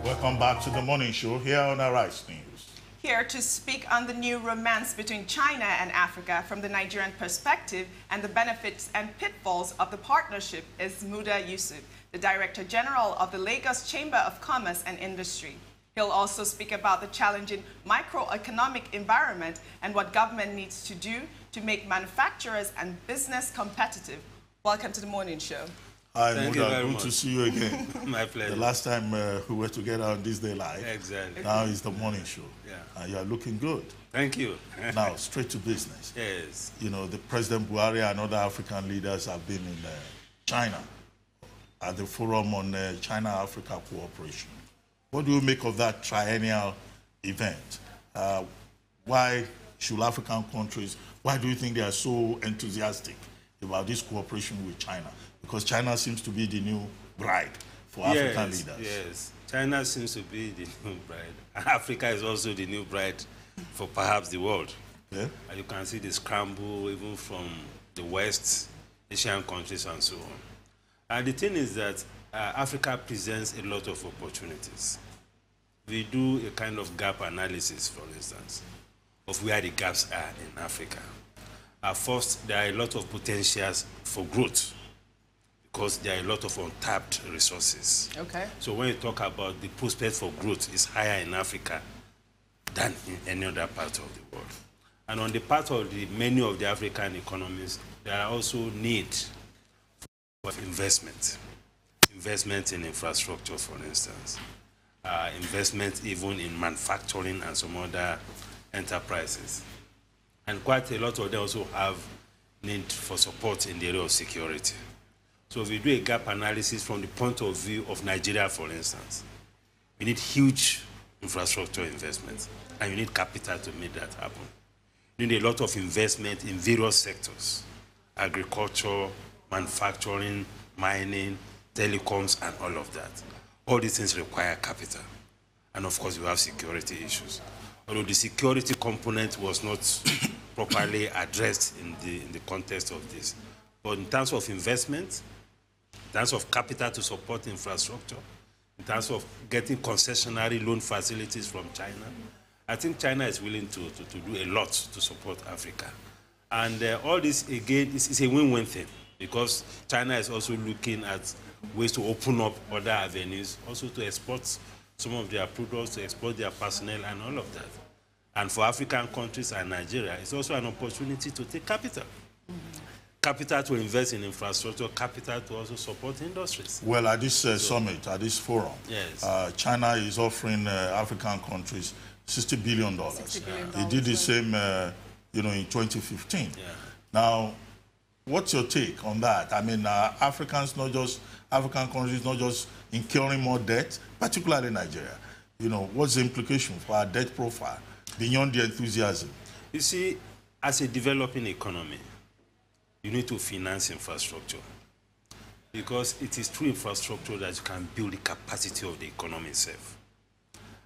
Welcome back to the morning show here on Arise News. Here to speak on the new romance between China and Africa from the Nigerian perspective and the benefits and pitfalls of the partnership is Muda Yusuf, the Director General of the Lagos Chamber of Commerce and Industry. He'll also speak about the challenging microeconomic environment and what government needs to do to make manufacturers and business competitive. Welcome to the morning show. Hi, Muda. Good to see you again. My pleasure. The last time we were together on This Day Live. Exactly. Now is the morning show. Yeah. You are looking good. Thank you. Now, straight to business. Yes. You know, the President Buhari and other African leaders have been in China at the Forum on China-Africa Cooperation. What do you make of that triennial event? Why should African countries, why do you think they are so enthusiastic about this cooperation with China? Because China seems to be the new bride for African leaders. Yes, China seems to be the new bride. And Africa is also the new bride for perhaps the world. Yeah. And you can see the scramble even from the West, Asian countries and so on. And the thing is that Africa presents a lot of opportunities. We do a kind of gap analysis, for instance, of where the gaps are in Africa. First, there are a lot of potentials for growth because there are a lot of untapped resources. Okay. So when you talk about the prospect for growth is higher in Africa than in any other part of the world. And on the part of many of the African economies, there are also needs for investment. Investment in infrastructure, for instance. Investment even in manufacturing and some other enterprises. And quite a lot of them also have need for support in the area of security. So if we do a gap analysis from the point of view of Nigeria, for instance, we need huge infrastructure investments, and you need capital to make that happen. You need a lot of investment in various sectors: agriculture, manufacturing, mining, telecoms, and all of that. All these things require capital. And of course, you have security issues. Although the security component was not properly addressed in the context of this. But in terms of investment, in terms of capital to support infrastructure, in terms of getting concessionary loan facilities from China, I think China is willing to do a lot to support Africa. And all this, again, is a win-win thing, because China is also looking at ways to open up other avenues, also to export some of their products, to export their personnel and all of that. And for African countries and Nigeria, it's also an opportunity to take capital. Capital to invest in infrastructure, capital to also support industries. Well, at this summit, at this forum, yes. China is offering African countries $60 billion. $60 billion. They did the same, in 2015. Yeah. Now, what's your take on that? I mean, African countries not just incurring more debt, particularly Nigeria. What's the implication for our debt profile beyond the enthusiasm? You see, as a developing economy, you need to finance infrastructure, because it is through infrastructure that you can build the capacity of the economy itself.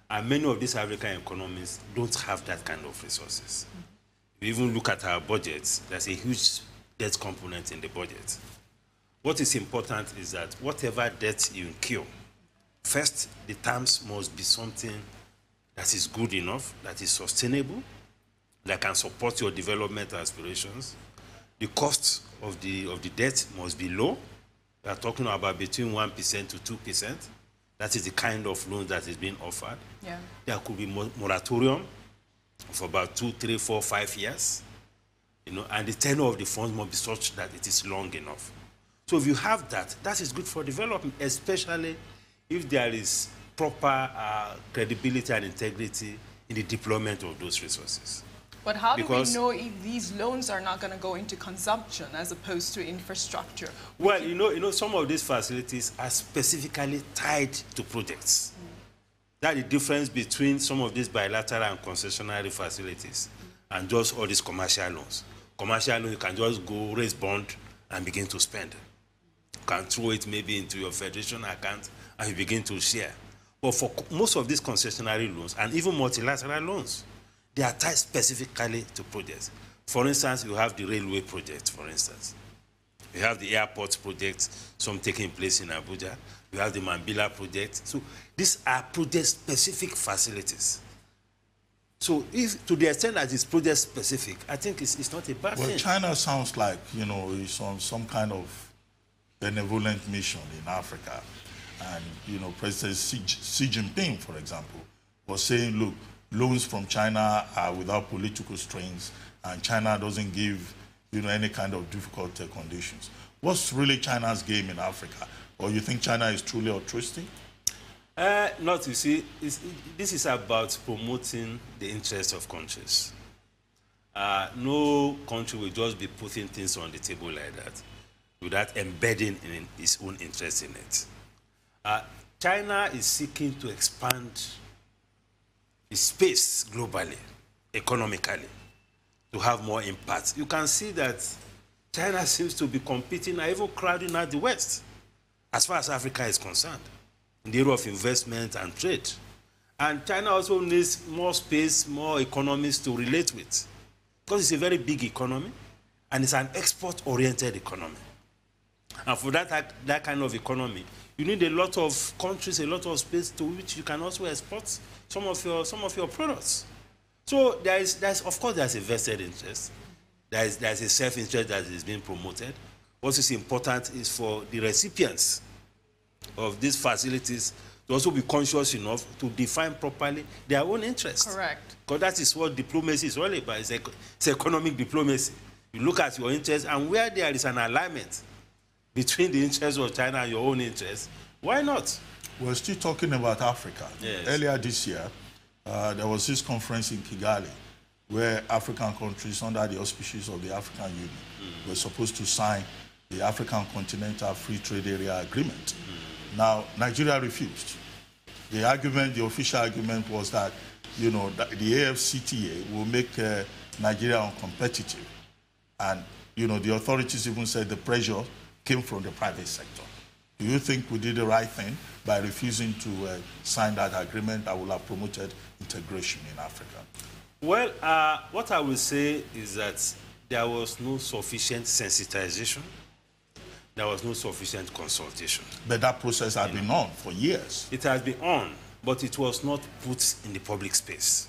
And many of these African economies don't have that kind of resources. If you even look at our budgets, there's a huge debt component in the budget. What is important is that whatever debt you incur, first, the terms must be something that is good enough, that is sustainable, that can support your development aspirations. The cost of the debt must be low. We are talking about between 1% to 2%. That is the kind of loan that is being offered. Yeah. There could be moratorium for about 2, 3, 4, 5 years. And the tenure of the funds must be such that it is long enough. So if you have that, that is good for development, especially if there is proper credibility and integrity in the deployment of those resources. But how do we know if these loans are not going to go into consumption as opposed to infrastructure? Well, some of these facilities are specifically tied to projects. That's the difference between some of these bilateral and concessionary facilities and just all these commercial loans. Commercial loans, you can just go raise bond and begin to spend. You can throw it maybe into your federation account and you begin to share. But for most of these concessionary loans and even multilateral loans, they are tied specifically to projects. For instance, you have the railway project, for instance. We have the airport project, some taking place in Abuja. We have the Mambila project. So these are project-specific facilities. So if, to the extent that it's project-specific, I think it's not a bad thing. Well, China sounds like, you know, it's on some kind of benevolent mission in Africa. And, you know, President Xi Jinping, for example, was saying, look, loans from China are without political strains, and China doesn't give, you know, any kind of difficult conditions. What's really China's game in Africa? Or you think China is truly altruistic? Not, you see, this is about promoting the interests of countries. No country will just be putting things on the table like that without embedding in its own interest in it. China is seeking to expand its space globally, economically, to have more impact. You can see that China seems to be competing and even crowding out the West, as far as Africa is concerned, in the area of investment and trade. And China also needs more space, more economies to relate with, because it's a very big economy, and it's an export-oriented economy. And for that kind of economy, you need a lot of countries, a lot of space to which you can also export some of your products. So of course there's a vested interest. There's a self-interest that is being promoted. What is important is for the recipients of these facilities to also be conscious enough to define properly their own interests. Correct. Because that is what diplomacy is all about. It's economic diplomacy. You look at your interests, and where there is an alignment between the interests of China and your own interests, why not? We're still talking about Africa. Yes. Earlier this year, there was this conference in Kigali where African countries under the auspices of the African Union were supposed to sign the African Continental Free Trade Area Agreement. Now, Nigeria refused. The argument, the official argument was that, you know, the AFCTA will make Nigeria uncompetitive. And, you know, the authorities even said the pressure came from the private sector. Do you think we did the right thing by refusing to sign that agreement that will have promoted integration in Africa? Well, what I will say is that there was no sufficient sensitization. There was no sufficient consultation. But that process has been on for years. It has been on, but it was not put in the public space.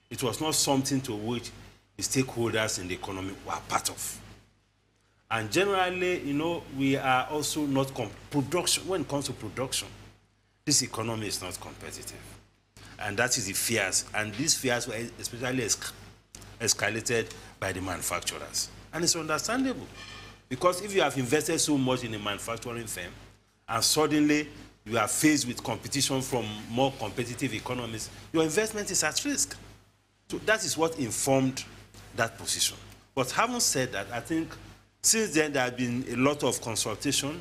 It was not something to which the stakeholders in the economy were part of. And generally, you know, we are also not production. When it comes to production, this economy is not competitive. And that is the fears. And these fears were especially escalated by the manufacturers. And it's understandable. Because if you have invested so much in a manufacturing firm, and suddenly you are faced with competition from more competitive economies, your investment is at risk. So that is what informed that position. But having said that, I think since then there has been a lot of consultation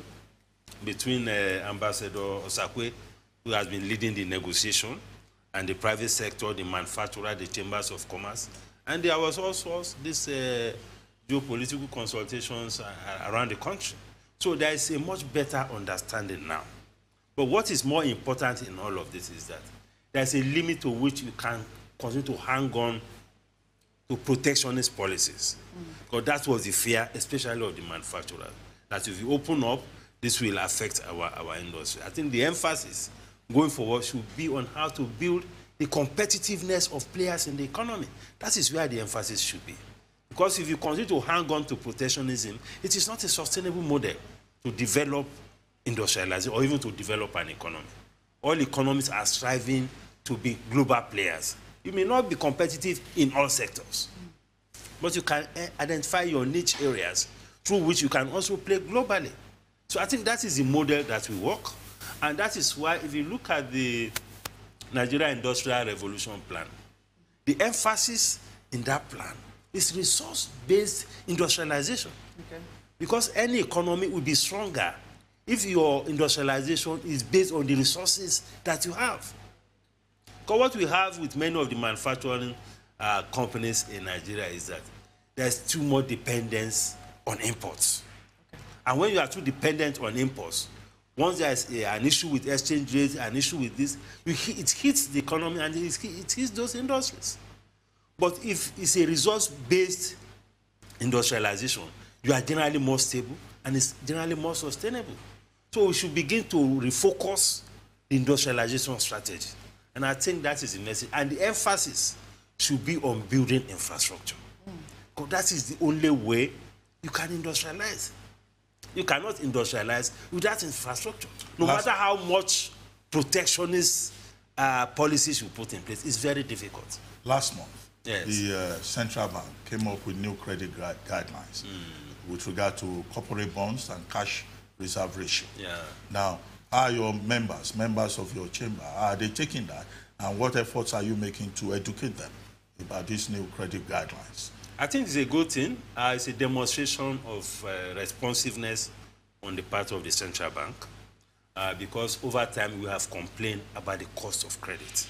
between Ambassador Osakwe, who has been leading the negotiation, and the private sector, the manufacturer, the chambers of commerce. And there was also this geopolitical consultations around the country. So there is a much better understanding now. But what is more important in all of this is that there's a limit to which you can continue to hang on to protectionist policies. Because that was the fear, especially of the manufacturers, that if you open up, this will affect our industry. I think the emphasis going forward should be on how to build the competitiveness of players in the economy. That is where the emphasis should be. Because if you continue to hang on to protectionism, it is not a sustainable model to develop industrialization or even to develop an economy. All economies are striving to be global players. You may not be competitive in all sectors, but you can identify your niche areas through which you can also play globally. So I think that is the model that will work. And that is why if you look at the Nigeria Industrial Revolution Plan, the emphasis in that plan is resource-based industrialization. Okay. Because any economy will be stronger if your industrialization is based on the resources that you have. Because what we have with many of the manufacturing companies in Nigeria is that there's too much dependence on imports. Okay. And when you are too dependent on imports, once there's an issue with exchange rates, an issue with this, it hits the economy and it hits those industries. But if it's a resource-based industrialization, you are generally more stable and it's generally more sustainable. So we should begin to refocus the industrialization strategy. And I think that is the message. And the emphasis should be on building infrastructure. Because that is the only way you can industrialize. You cannot industrialize without infrastructure. No matter how much protectionist policies you put in place, it's very difficult. Last month, yes, the central bank came up with new credit guidelines with regard to corporate bonds and cash reserve ratio. Yeah. Now, are your members of your chamber, are they taking that? And what efforts are you making to educate them about these new credit guidelines? I think it's a good thing. It's a demonstration of responsiveness on the part of the central bank because over time we have complained about the cost of credit.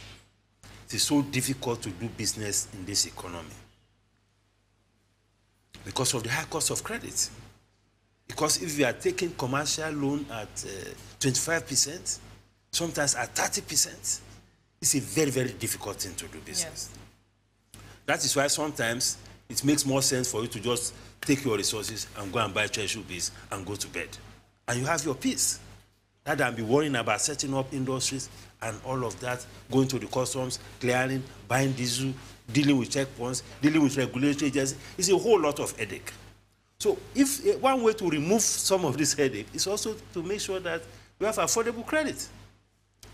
It is so difficult to do business in this economy because of the high cost of credit. Because if you are taking commercial loan at 25%, sometimes at 30%, it's a very, very difficult thing to do business. Yes. That is why sometimes it makes more sense for you to just take your resources and go and buy treasury bills and go to bed. And you have your peace. Rather than be worrying about setting up industries and all of that, going to the customs, clearing, buying diesel, dealing with checkpoints, dealing with regulatory agencies. It's a whole lot of headache. So if one way to remove some of this headache is also to make sure that we have affordable credit.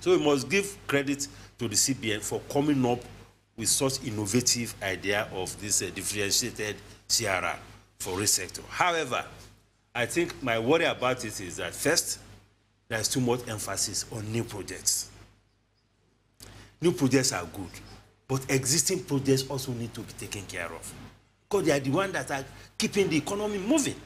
So we must give credit to the CBN for coming up with such innovative idea of this differentiated CRR for this sector. However, I think my worry about it is that first, there's too much emphasis on new projects. New projects are good, but existing projects also need to be taken care of because they are the ones that are keeping the economy moving.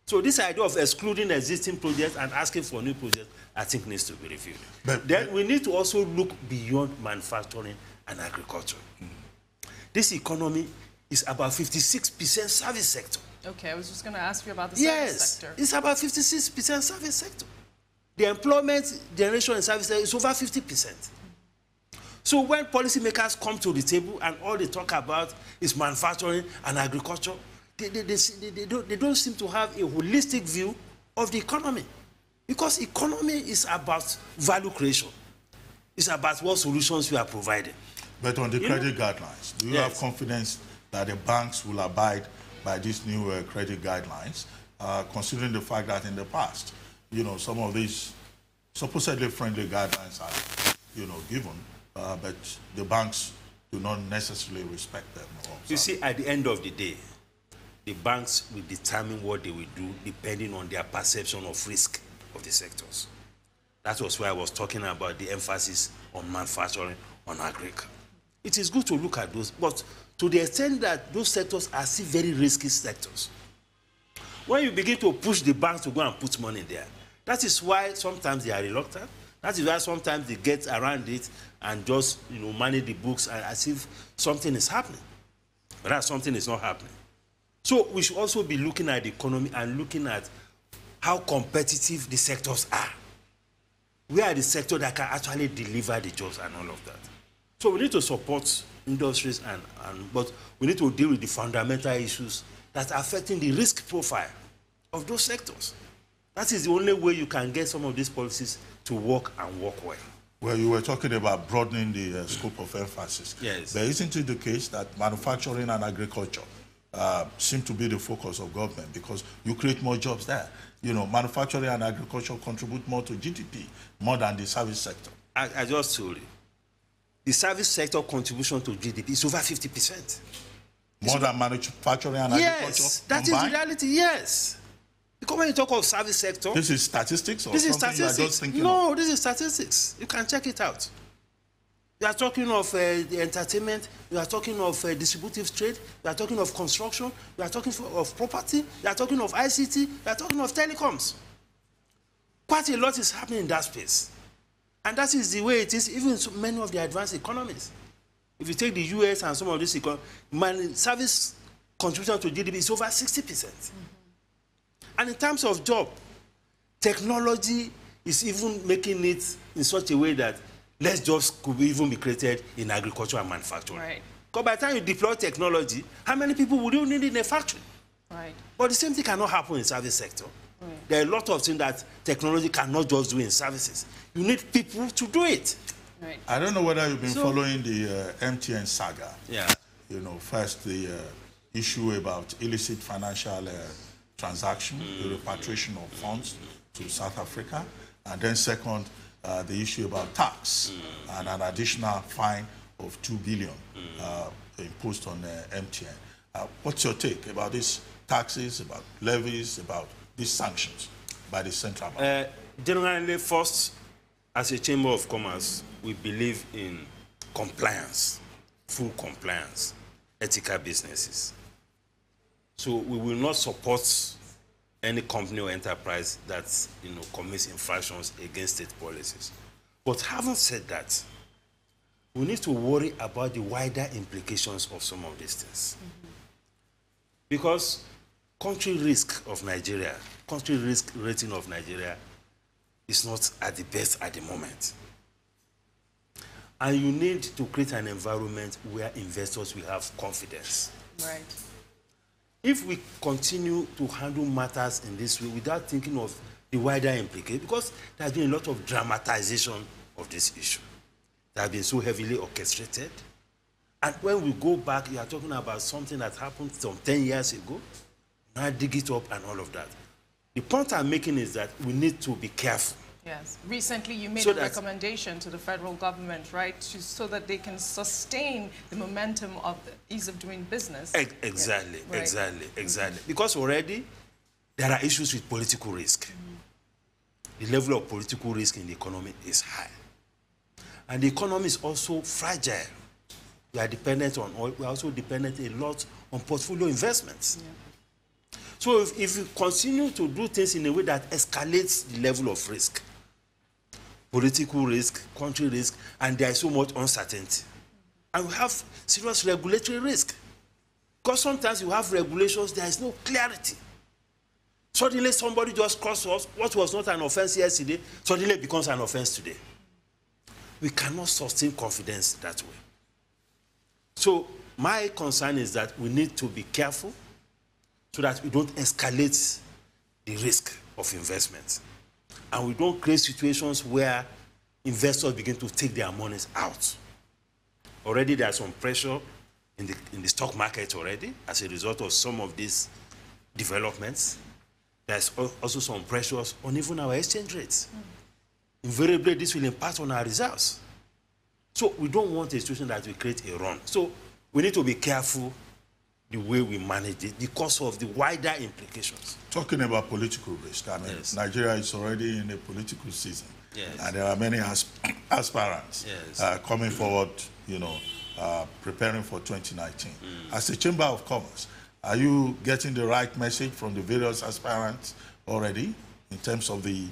So this idea of excluding existing projects and asking for new projects, I think needs to be reviewed. But then we need to also look beyond manufacturing and agriculture. This economy is about 56% service sector. Okay, I was just going to ask you about the service sector. Yes, it's about 56% service sector. The employment generation in service sector is over 50%. So when policymakers come to the table and all they talk about is manufacturing and agriculture, they don't seem to have a holistic view of the economy. Because economy is about value creation. It's about what solutions we are providing. But on the credit guidelines, do you have confidence that the banks will abide by these new credit guidelines, considering the fact that in the past, some of these supposedly friendly guidelines are, given, but the banks do not necessarily respect them? You see, at the end of the day, the banks will determine what they will do depending on their perception of risk of the sectors. That was why I was talking about the emphasis on manufacturing, on agriculture. It is good to look at those, but to the extent that those sectors are still very risky sectors. When you begin to push the banks to go and put money there, that is why sometimes they are reluctant. That is why sometimes they get around it and just manage the books as if something is happening. But that something is not happening. So we should also be looking at the economy and looking at how competitive the sectors are. Where are the sectors that can actually deliver the jobs and all of that? So we need to support industries, but we need to deal with the fundamental issues that are affecting the risk profile of those sectors. That is the only way you can get some of these policies to work and work well. Well, you were talking about broadening the scope of emphasis. Yes. But isn't it the case that manufacturing and agriculture seem to be the focus of government because you create more jobs there? Manufacturing and agriculture contribute more to GDP, more than the service sector. I just told you. The service sector contribution to GDP is over 50%. More than manufacturing and agriculture? Yes, that is the reality, yes. Because when you talk of service sector... This is statistics or this is something statistics. You are just thinking No, of? This is statistics. You can check it out. You are talking of the entertainment, you are talking of distributive trade, you are talking of construction, you are talking of property, you are talking of ICT, you are talking of telecoms. Quite a lot is happening in that space. And that is the way it is even in so many of the advanced economies. If you take the US and some of these economies, service contribution to GDP is over 60%. And in terms of job, technology is even making it in such a way that less jobs could even be created in agriculture and manufacturing. Right. Because by the time you deploy technology, how many people would you need in a factory? Right. But the same thing cannot happen in the service sector. There are a lot of things that technology cannot just do in services. You need people to do it. Right. I don't know whether you've been following the MTN saga. Yeah. You know, first the issue about illicit financial transaction, the repatriation of funds to South Africa, and then second, the issue about tax and an additional fine of 2 billion imposed on MTN. What's your take about these taxes, about levies, about these sanctions by the central bank? Generally, first, as a Chamber of Commerce, we believe in compliance, full compliance, ethical businesses. So we will not support any company or enterprise that commits infractions against state policies. But having said that, we need to worry about the wider implications of some of these things. Because country risk rating of Nigeria is not at the best at the moment. And you need to create an environment where investors will have confidence. Right. If we continue to handle matters in this way without thinking of the wider implications, because there has been a lot of dramatization of this issue. They have been so heavily orchestrated. And when we go back, you are talking about something that happened some 10 years ago. Now dig it up and all of that. The point I'm making is that we need to be careful. Yes. Recently, you made a recommendation to the federal government, right, so that they can sustain the momentum of the ease of doing business. Exactly, yeah. Exactly. Because already there are issues with political risk. The level of political risk in the economy is high. And the economy is also fragile. We are dependent on oil. We are also dependent a lot on portfolio investments. Yeah. So if you continue to do things in a way that escalates the level of risk, political risk, country risk, and there is so much uncertainty. And we have serious regulatory risk. Because sometimes you have regulations, there is no clarity. Suddenly somebody just crosses us, what was not an offense yesterday, suddenly becomes an offense today. We cannot sustain confidence that way. So my concern is that we need to be careful so that we don't escalate the risk of investment. And we don't create situations where investors begin to take their monies out. Already there's some pressure in the stock market already as a result of some of these developments. There's also some pressures on even our exchange rates. Invariably, this will impact on our results. So we don't want a situation that will create a run. So we need to be careful the way we manage it because of the wider implications. Talking about political risk, I mean, yes. Nigeria is already in a political season. Yes. And there are many aspirants yes. Coming forward, preparing for 2019. As a Chamber of Commerce, are you getting the right message from the various aspirants already in terms of the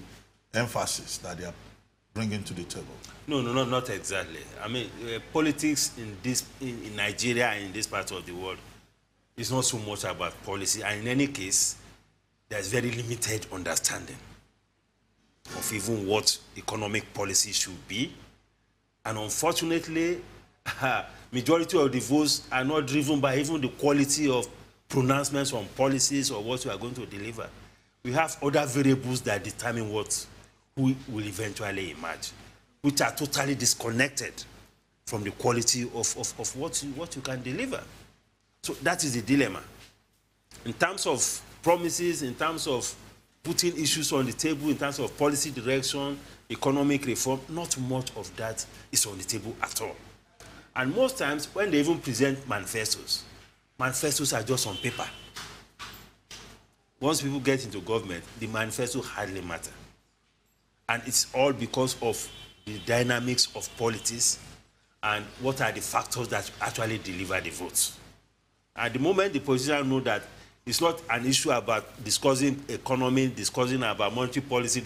emphasis that they are bringing to the table? No, not exactly. I mean, politics in Nigeria and in this part of the world is not so much about policy. And in any case, there's very limited understanding of even what economic policy should be. And unfortunately, majority of the votes are not driven by even the quality of pronouncements on policies or what we are going to deliver. We have other variables that determine who will eventually emerge, which are totally disconnected from the quality of what you can deliver. So that is the dilemma. In terms of promises, in terms of putting issues on the table, in terms of policy direction, economic reform, not much of that is on the table at all. And most times, when they even present manifestos are just on paper. Once people get into government, the manifesto hardly matter. And it's all because of the dynamics of politics and what are the factors that actually deliver the votes. At the moment, the politicians know that it's not an issue about discussing economy, discussing about monetary policy.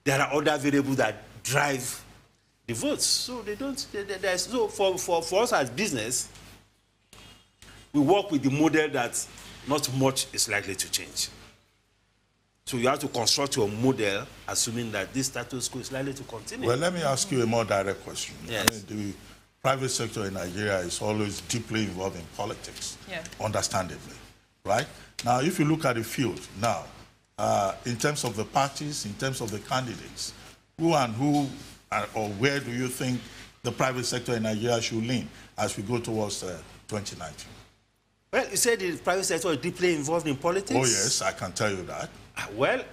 There are other variables that drive the votes. So they don't. So for us as business, we work with the model that not much is likely to change. So you have to construct your model assuming that this status quo is likely to continue. Well, let me ask you a more direct question. Yes. I mean, the private sector in Nigeria is always deeply involved in politics, understandably, right? Now, if you look at the field now, in terms of the parties, in terms of the candidates, who and who or where do you think the private sector in Nigeria should lean as we go towards 2019? Well, you said the private sector is deeply involved in politics? Oh, yes, I can tell you that. Well,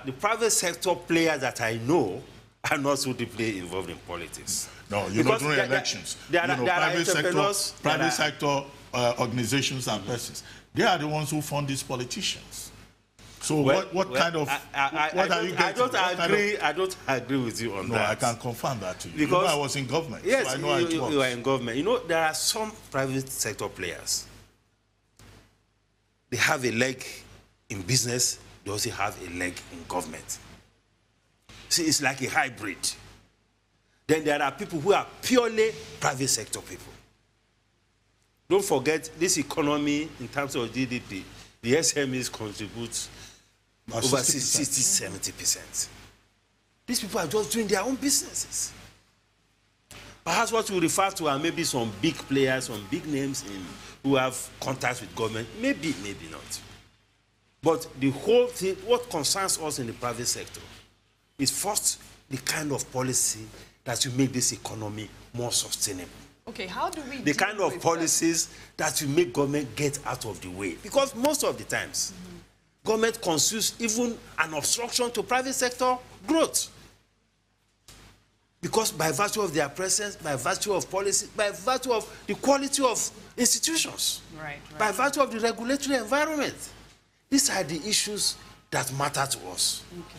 the private sector players that I know are not so deeply involved in politics. No, you know, during elections, private sector organizations and persons, they are the ones who fund these politicians. So what kind of, what are you getting? I don't agree with you on that. No, I can confirm that to you. Because, you know, I was in government, yes, so I know how it works. You are in government. You know, there are some private sector players. They have a leg in business, they also have a leg in government. See, it's like a hybrid. Then there are people who are purely private sector people. Don't forget, this economy, in terms of GDP, the SMEs contribute over 60–70%. These people are just doing their own businesses. Perhaps what we refer to are maybe some big players, some big names who have contacts with government. Maybe, maybe not. But the whole thing, what concerns us in the private sector is first the kind of policy that will make this economy more sustainable. Okay, how do we the kind of policies that will make government get out of the way? Because most of the times, government constitutes even an obstruction to private sector growth. Because by virtue of their presence, by virtue of policy, by virtue of the quality of institutions, by virtue of the regulatory environment, these are the issues that matter to us. Okay.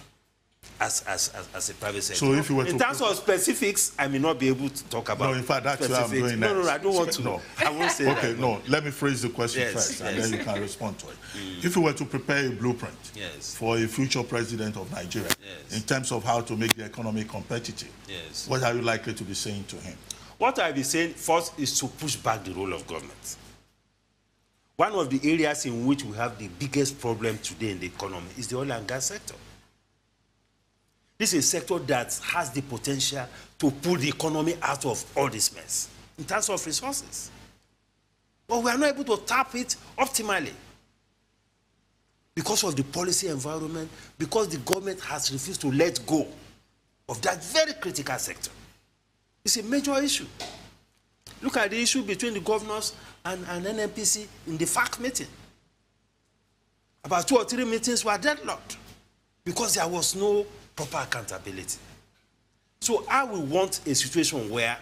As a private sector. So if you were in terms of specifics, I may not be able to talk about. No, in fact, that's what I'm doing next. No, I don't want to. No. I won't say that. Okay, no. Let me phrase the question first, and then you can respond to it. If you were to prepare a blueprint for a future president of Nigeria, in terms of how to make the economy competitive, what are you likely to be saying to him? What I'll be saying first is to push back the role of government. One of the areas in which we have the biggest problem today in the economy is the oil and gas sector. This is a sector that has the potential to pull the economy out of all this mess in terms of resources. But we are not able to tap it optimally because of the policy environment, because the government has refused to let go of that very critical sector. It's a major issue. Look at the issue between the governors and NNPC in the FAC meeting. About 2 or 3 meetings were deadlocked because there was no proper accountability. So I will want a situation where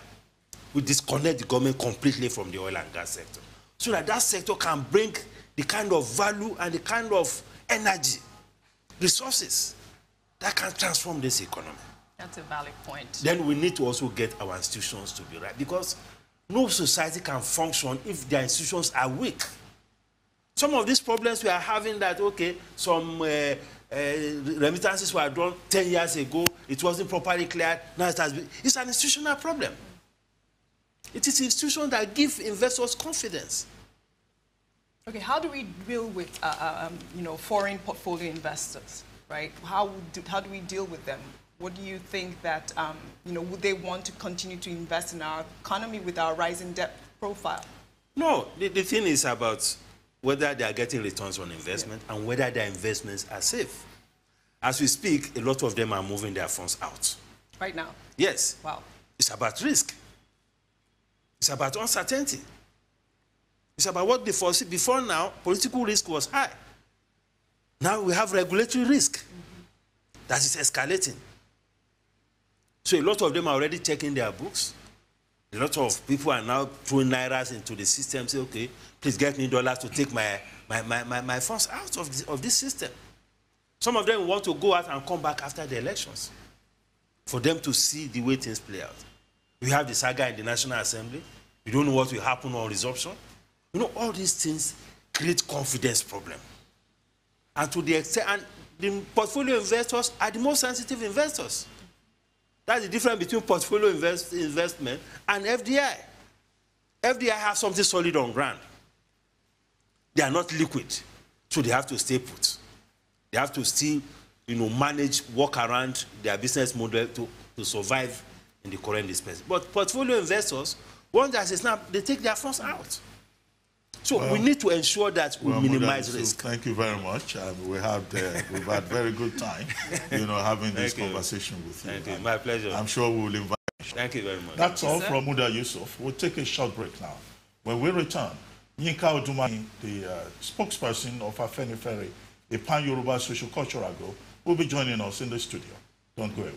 we disconnect the government completely from the oil and gas sector, so that that sector can bring the kind of value and the kind of energy, resources that can transform this economy. That's a valid point. Then we need to also get our institutions to be right, because no society can function if their institutions are weak. Some of these problems we are having that, okay, some remittances were done 10 years ago, it wasn't properly cleared, now it has been. It's an institutional problem. It is institutions that give investors confidence. Okay, how do we deal with foreign portfolio investors, right? How do we deal with them? What do you think that would they want to continue to invest in our economy with our rising debt profile? No, the thing is about whether they are getting returns on investment and whether their investments are safe. As we speak, a lot of them are moving their funds out. Right now? Yes. Wow. It's about risk. It's about uncertainty. It's about what they foresee. Before now, political risk was high. Now we have regulatory risk that is escalating. So a lot of them are already checking their books. A lot of people are now throwing nairas into the system, say, okay, please get me dollars to take my funds out of this system. Some of them want to go out and come back after the elections for them to see the way things play out. We have the saga in the National Assembly. We don't know what will happen on resumption. You know, all these things create confidence problem. And to the extent, and the portfolio investors are the most sensitive investors. That's the difference between portfolio investment and FDI. FDI have something solid on ground. They are not liquid, so they have to stay put. They have to still, manage, work around their business model to survive in the current dispensation. But portfolio investors, once there's a snap, they take their funds out. So we need to ensure that we minimize risk. Thank you very much. We've had very good time, having this conversation with you. Thank you. My pleasure. I'm sure we will invite you. Thank you very much. That's all from Muda Yusuf. We'll take a short break now. When we return, Yinka Odumani, the spokesperson of Afenifere, a pan-Yoruba social cultural group, will be joining us in the studio. Don't go away.